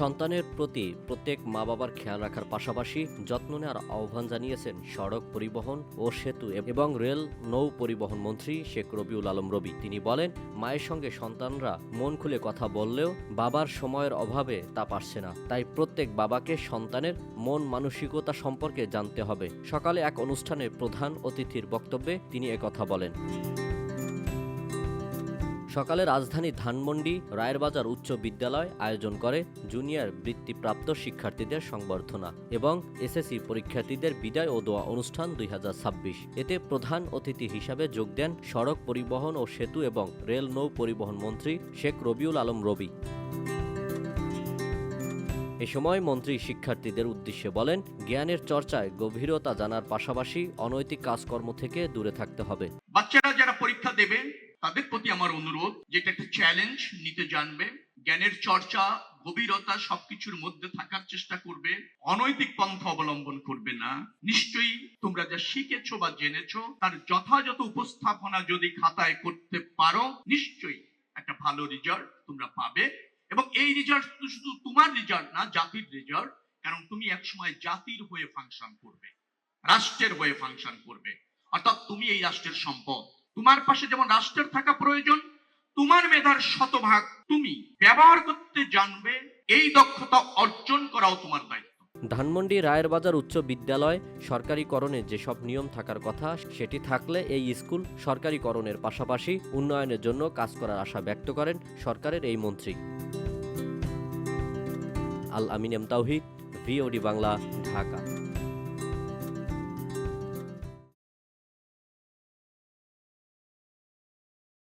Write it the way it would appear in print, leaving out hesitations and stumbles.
সন্তানের প্রতি প্রত্যেক মা বাবার খেয়াল রাখার পাশাপাশি যত্ন নেওয়ার আহ্বান জানিয়েছেন সড়ক পরিবহন ও সেতু এবং রেল নৌ পরিবহন মন্ত্রী শেখ রবিউল আলম রবি। তিনি বলেন, মায়ের সঙ্গে সন্তানরা মন খুলে কথা বললেও বাবার সময়ের অভাবে তা পারছে না। তাই প্রত্যেক বাবাকে সন্তানের মন মানসিকতা সম্পর্কে জানতে হবে। সকালে এক অনুষ্ঠানের প্রধান অতিথির বক্তব্যে তিনি একথা বলেন। সকালে রাজধানী ধানমন্ডি রায়েরবাজার উচ্চ বিদ্যালয় আয়োজন করে জুনিয়র বৃত্তিপ্রাপ্ত শিক্ষার্থীদের সংবর্ধনা এবং এসএসসি পরীক্ষার্থীদের বিদায় ও দোয়া অনুষ্ঠান 2026। এতে প্রধান অতিথি হিসাবে যোগ দেন সড়ক পরিবহন ও সেতু এবং রেল নৌ পরিবহন মন্ত্রী শেখ রবিউল আলম রবি। এ সময় মন্ত্রী শিক্ষার্থীদের উদ্দেশ্যে বলেন, জ্ঞানের চর্চায় গভীরতা জানার পাশাপাশি অনৈতিক কাজকর্ম থেকে দূরে থাকতে হবে। বাচ্চারা যারা পরীক্ষা দেবে তাদের প্রতি আমার অনুরোধ, যেটা একটা চ্যালেঞ্জ নিতে জানবে, জ্ঞানের চর্চা গভীরতা সবকিছুর মধ্যে থাকার চেষ্টা করবে, অনৈতিক পন্থা অবলম্বন করবে না। নিশ্চয়ই তোমরা যা শিখেছো বা জেনেছো তার যথাযথ উপস্থাপনা যদি খাতায় করতে পারো, নিশ্চয়ই একটা ভালো রেজাল্ট তোমরা পাবে। এবং এই রেজাল্ট শুধু তোমার রেজাল্ট না, জাতির রেজাল্ট। কারণ তুমি একসময় জাতির হয়ে ফাংশন করবে, রাষ্ট্রের হয়ে ফাংশন করবে। অর্থাৎ তুমি এই রাষ্ট্রের সম্পদ। তোমার পাশে যেমন রাষ্ট্রের থাকা প্রয়োজন, তোমার মেধার শতভাগ তুমি ব্যবহার করতে জানবে, এই দক্ষতা অর্জন করাও তোমার দায়িত্ব। ধানমন্ডি রায়েরবাজার উচ্চ বিদ্যালয় সরকারিকরণে যেসব নিয়ম থাকার কথা সেটি থাকলে এই স্কুল সরকারিকরণের পাশাপাশি উন্নয়নের জন্য কাজ করার আশা ব্যক্ত করেন সরকারের এই মন্ত্রী। আল আমিন এম তাওহিদ, VOD বাংলা, ঢাকা।